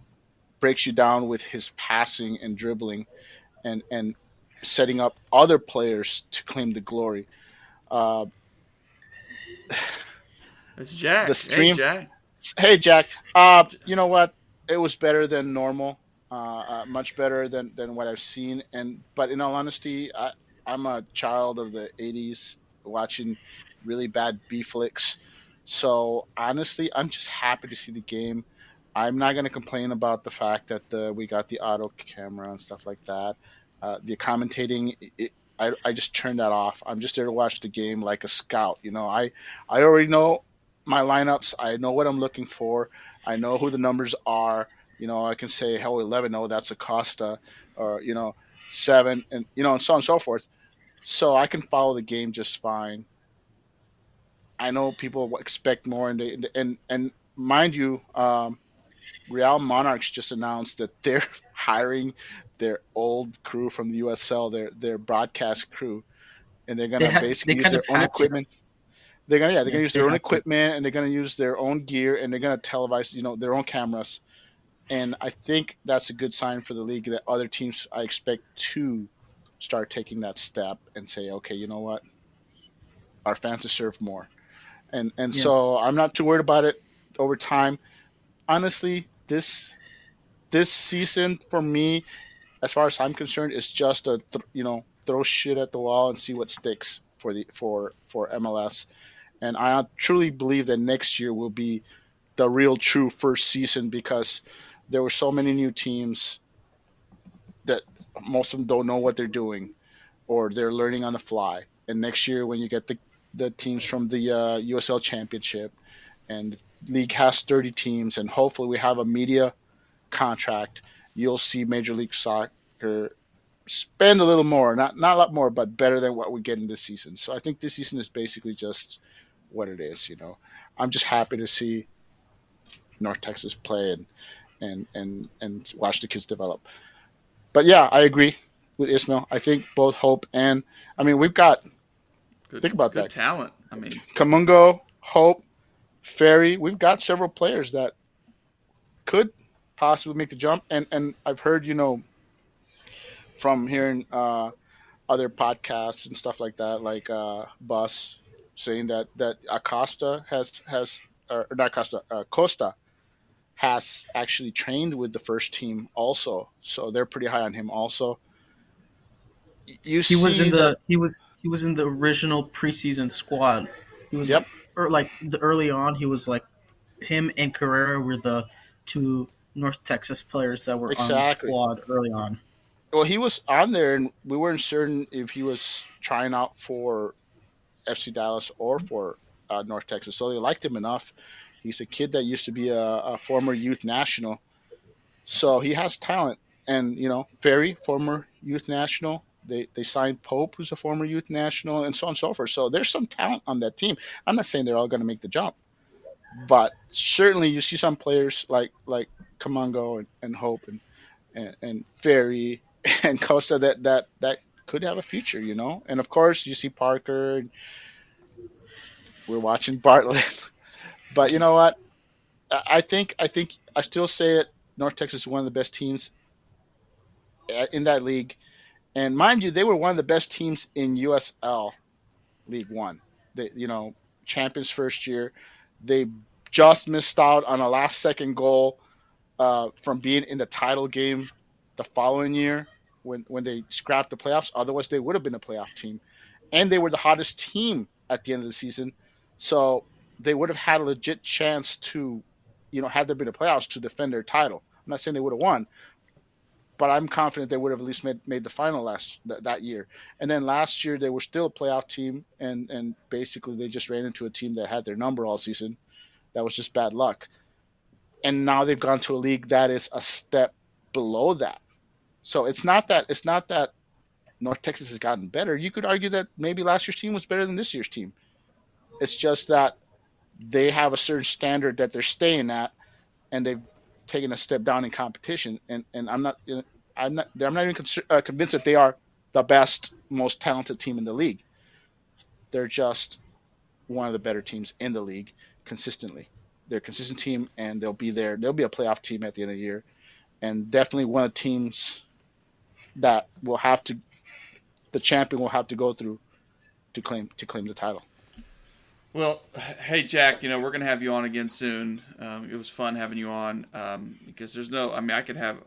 breaks you down with his passing and dribbling, and setting up other players to claim the glory. It's Jack. The stream. Hey, Jack. You know what? It was better than normal. Much better than what I've seen. But in all honesty, I'm a child of the 80s, watching really bad B flicks. So honestly, I'm just happy to see the game. I'm not going to complain about the fact that we got the auto camera and stuff like that. The commentating, I just turned that off. I'm just there to watch the game like a scout. I already know my lineups. I know what I'm looking for. I know who the numbers are. I can say, hell, 11, oh, that's Acosta, or, 7, and, and so on and so forth. So I can follow the game just fine. I know people expect more, and mind you, Real Monarchs just announced that they're hiring their old crew from the USL, their broadcast crew, and they're gonna They basically use kind their of own had to. equipment. They're Yeah, gonna use they their own had to. equipment, and they're gonna use their own gear, and they're gonna televise, their own cameras. And I think that's a good sign for the league that other teams I expect to start taking that step and say, okay, you know what, our fans deserve more. And Yeah, so I'm not too worried about it over time. Honestly, this season for me, as far as I'm concerned, is just throw shit at the wall and see what sticks for MLS. And I truly believe that next year will be the real true first season because there were so many new teams that most of them don't know what they're doing or they're learning on the fly. And next year, when you get the teams from the USL Championship and the league has 30 teams, and hopefully we have a media contract, you'll see Major League Soccer spend a little more, not a lot more, but better than what we get in this season. So I think this season is basically just what it is. I'm just happy to see North Texas play and watch the kids develop. But yeah, I agree with Ismail. I think both Hope and we've got, Good, think about good that, talent. I mean, Kamungo, Hope, Ferry. We've got several players that could possibly make the jump. And I've heard from hearing other podcasts and stuff like that, like Bus saying that Acosta has or not Acosta, Costa has actually trained with the first team also, so they're pretty high on him also. You he was in see that? the he was in the original preseason squad. He was Yep, early on. He was like him and Carrera were the two North Texas players that were on the exactly. squad early on. Well, he was on there, and we weren't certain if he was trying out for FC Dallas or for North Texas, so they liked him enough. He's a kid that used to be a former youth national. So he has talent, and Ferry, former youth national. They signed Pope, who's a former youth national, and so on and so forth. So there's some talent on that team. I'm not saying they're all going to make the jump, but certainly you see some players like Kamango and Hope and Ferry and Costa that could have a future, And of course you see Parker. And we're watching Bartlett, but you know what? I think I still say it. North Texas is one of the best teams in that league. And mind you, they were one of the best teams in USL League One. They, champions first year. They just missed out on a last second goal from being in the title game the following year when they scrapped the playoffs. Otherwise, they would have been a playoff team. And they were the hottest team at the end of the season. So they would have had a legit chance to, had there been a playoffs, to defend their title. I'm not saying they would have won, but I'm confident they would have at least made the final that year. And then last year they were still a playoff team, and basically they just ran into a team that had their number all season. That was just bad luck. And now they've gone to a league that is a step below that. So it's not that North Texas has gotten better. You could argue that maybe last year's team was better than this year's team. It's just that they have a certain standard that they're staying at, and they've taken a step down in competition. And I'm not even convinced that they are the best, most talented team in the league. They're just one of the better teams in the league consistently. They're a consistent team, and they'll be there. They'll be a playoff team at the end of the year, and definitely one of the teams that the champion will have to go through to claim the title. well, hey Jack, we're gonna have you on again soon. It was fun having you on because there's no. I mean, I could have.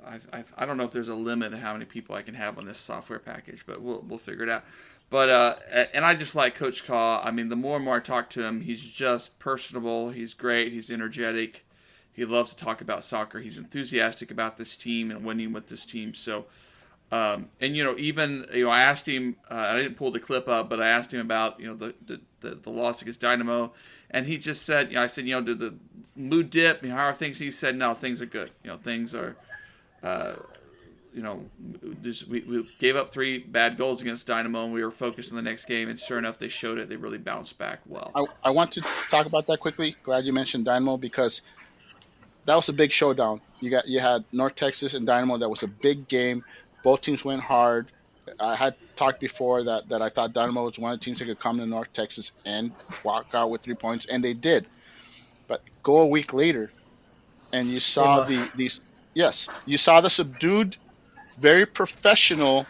I don't know if there's a limit to how many people I can have on this software package, but we'll figure it out. But and I just like Coach Kaw. I mean, the more and more I talk to him, he's just personable. He's great. He's energetic. He loves to talk about soccer. He's enthusiastic about this team and winning with this team. So And even I asked him. I didn't pull the clip up, but I asked him about the loss against Dynamo, and he just said, I said, did the mood dip? How are things? He said, no, things are good. Things are. We gave up 3 bad goals against Dynamo, and we were focused on the next game. And sure enough, they showed it. They really bounced back well. I want to talk about that quickly. Glad you mentioned Dynamo because that was a big showdown. You had North Texas and Dynamo. That was a big game. Both teams went hard. I had talked before that I thought Dynamo was one of the teams that could come to North Texas and walk out with 3 points, and they did. But go a week later, and you saw you saw the subdued, very professional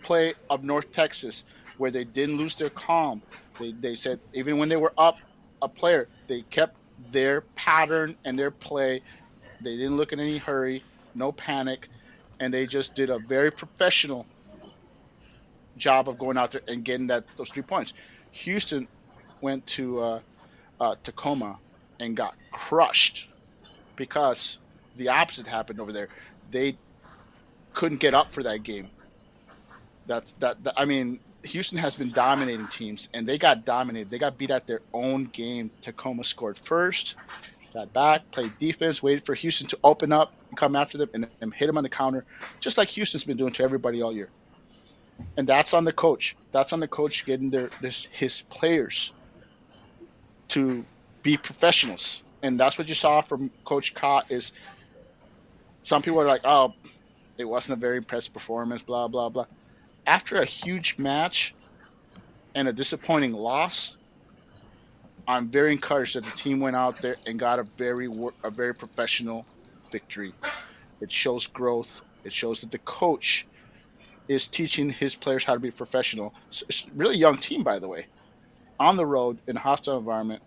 play of North Texas, where they didn't lose their calm. They said even when they were up a player, they kept their pattern and their play. They didn't look in any hurry, no panic, and they just did a very professional job of going out there and getting those 3 points. Houston went to Tacoma and got crushed because the opposite happened over there. They couldn't get up for that game. I mean, Houston has been dominating teams, and they got dominated. They got beat at their own game. Tacoma scored first, sat back, played defense, waited for Houston to open up and come after them, and hit them on the counter, just like Houston's been doing to everybody all year. And that's on the coach. That's on the coach getting his players to be professionals. And that's what you saw from Coach Ka is some people are like, oh, it wasn't a very impressive performance, blah, blah, blah. After a huge match and a disappointing loss, I'm very encouraged that the team went out there and got a very professional victory. It shows growth. It shows that the coach is teaching his players how to be professional. It's a really young team, by the way, on the road in a hostile environment.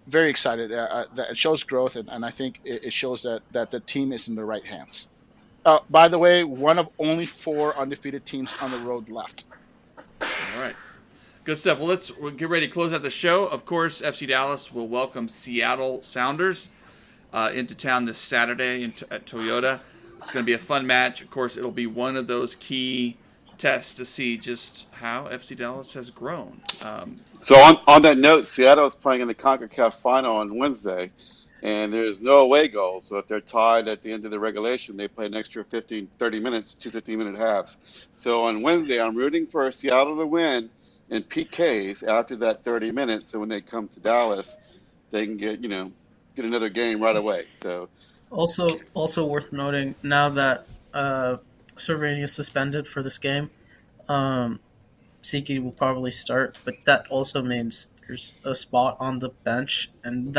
Very excited. That it shows growth, and I think it shows that the team is in the right hands. By the way, one of only 4 undefeated teams on the road left. All right. Good stuff. Well, we'll get ready to close out the show. Of course, FC Dallas will welcome Seattle Sounders into town this Saturday at Toyota. It's going to be a fun match. Of course, it'll be one of those key tests to see just how FC Dallas has grown. So on that note, Seattle is playing in the CONCACAF final on Wednesday, and there's no away goal. So if they're tied at the end of the regulation, they play an extra 30 minutes, 2 15-minute halves. So on Wednesday, I'm rooting for Seattle to win in PKs after that 30 minutes. So when they come to Dallas, they can get another game right away. So also worth noting now that Cervania is suspended for this game, Siki will probably start, but that also means there's a spot on the bench, and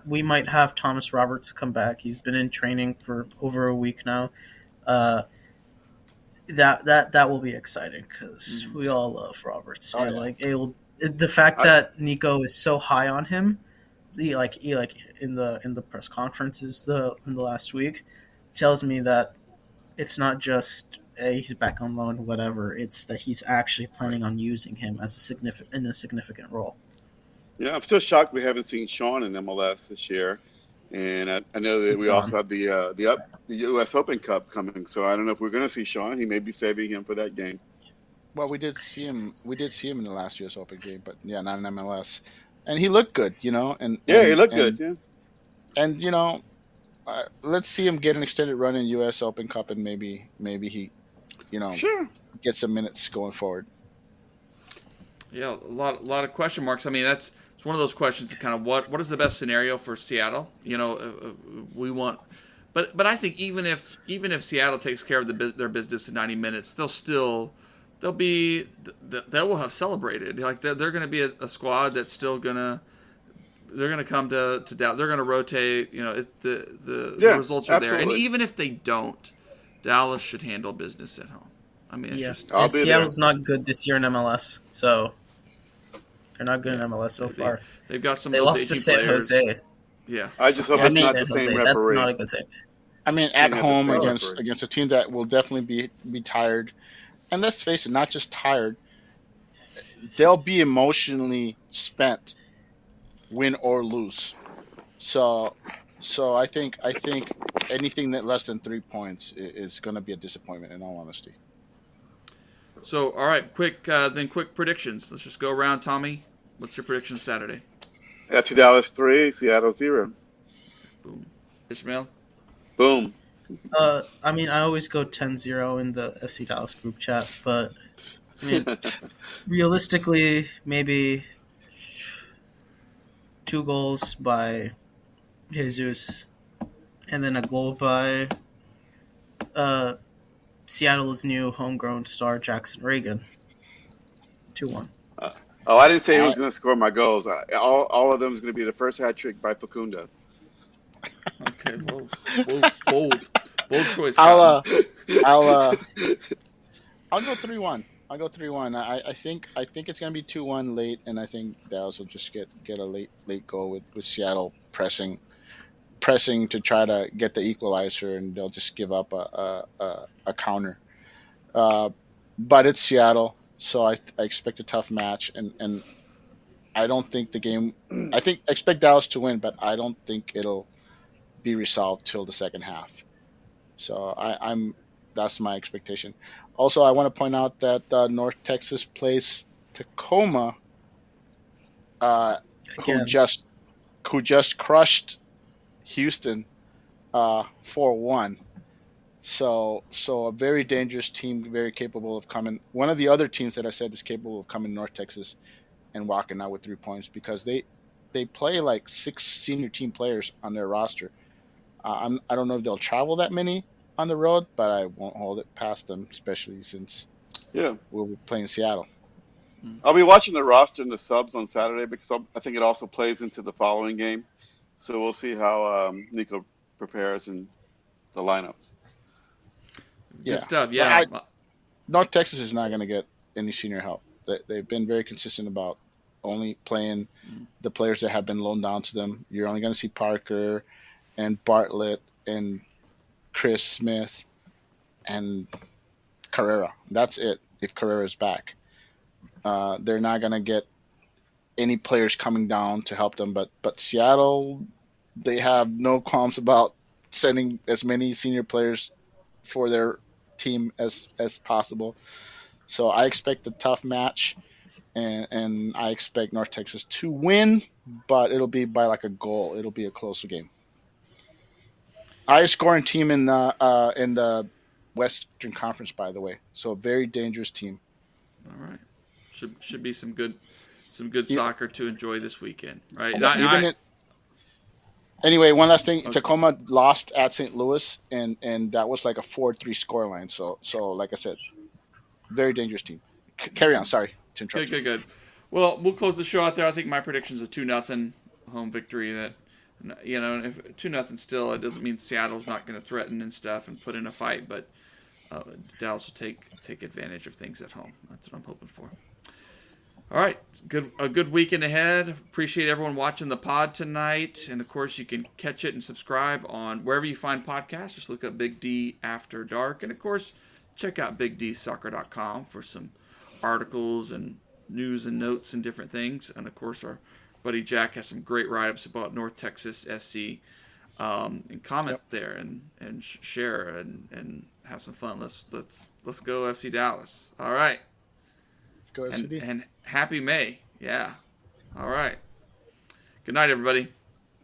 we might have Thomas Roberts come back. He's been in training for over a week now. That will be exciting because we all love Roberts. Oh, yeah. The fact that Nico is so high on him, he in the press conferences in the last week, tells me that it's not just he's back on loan, whatever. It's that he's actually planning on using him as in a significant role. Yeah, I'm still shocked we haven't seen Sean in MLS this year, and I know that we also have the U.S. Open Cup coming. So I don't know if we're going to see Sean. He may be saving him for that game. Well, we did see him. We did see him in the last U.S. Open game, but yeah, not in MLS. And he looked good, he looked good. Yeah, and let's see him get an extended run in U.S. Open Cup, and maybe he, sure, get some minutes going forward. Yeah, a lot of question marks. I mean, it's one of those questions. Kind of what is the best scenario for Seattle? We want, but I think even if Seattle takes care of their business in 90 minutes, they will have celebrated. Like they're going to be a squad that's still gonna. They're going to come to Dallas. They're going to rotate. The results are absolutely there, and even if they don't, Dallas should handle business at home. I mean, and Seattle's not good this year in MLS, so they're not good in MLS so far. They've got some. They lost to San Jose. Yeah, I just hope it's not the same referee. That's not a good thing. I mean, at home against a team that will definitely be tired, and let's face it, not just tired, they'll be emotionally spent, win or lose. So So I think anything that less than 3 points is going to be a disappointment. In all honesty. So, all right, quick predictions. Let's just go around. Tommy, what's your prediction Saturday? FC Dallas 3, Seattle 0. Boom. Ishmael? Boom. I mean, I always go 10-0 in the FC Dallas group chat, but I mean, realistically, maybe 2 goals by Jesus, and then a goal by Seattle's new homegrown star, Jackson Reagan. 2-1. Oh, I didn't say who was going to score my goals. All of them is going to be the first hat trick by Facunda. Okay, well, bold choice. I'll go 3-1. I'll go 3-1. I think it's gonna be 2-1 late, and I think Dallas will just get a late goal with Seattle pressing to try to get the equalizer, and they'll just give up a counter. But it's Seattle, so I expect a tough match, and I don't think the game. I expect Dallas to win, but I don't think it'll be resolved till the second half. So that's my expectation. Also, I want to point out that North Texas plays Tacoma, who just crushed Houston 4-1. So a very dangerous team, very capable of coming. One of the other teams that I said is capable of coming North Texas and walking out with 3 points, because they play like 6 senior team players on their roster. I don't know if they'll travel that many on the road, but I won't hold it past them, especially since we'll be playing Seattle. I'll be watching the roster and the subs on Saturday, because I think it also plays into the following game. So we'll see how Nico prepares in the lineup. Good stuff. Yeah. North Texas is not going to get any senior help. They've been very consistent about only playing the players that have been loaned down to them. You're only going to see Parker and Bartlett and Chris Smith and Carrera. That's it. If Carrera's back, they're not gonna get any players coming down to help them. But Seattle, they have no qualms about sending as many senior players for their team as possible. So I expect a tough match, and I expect North Texas to win, but it'll be by like a goal. It'll be a closer game. Highest scoring team in the Western Conference, by the way. So a very dangerous team. All right, should be some good soccer to enjoy this weekend, right? Anyway, one last thing. Okay. Tacoma lost at St. Louis, and that was like a 4-3 scoreline. So like I said, very dangerous team. Carry on. Sorry to interrupt. Good. Well, we'll close the show out there. I think my prediction is a 2-0 home victory. That, you know, if 2-0 still, it doesn't mean Seattle's not going to threaten and stuff and put in a fight, but Dallas will take advantage of things at home. That's what I'm hoping for. All right, a good weekend ahead. Appreciate everyone watching the pod tonight, and of course you can catch it and subscribe on wherever you find podcasts. Just look up Big D After Dark, and of course check out BigDSoccer.com for some articles and news and notes and different things. And of course our buddy Jack has some great write-ups about North Texas SC. And comment there and share and have some fun. Let's go FC Dallas. All right. Let's go FC. And happy May. Yeah. All right. Good night, everybody.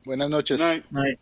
Buenas noches. Good night. Night.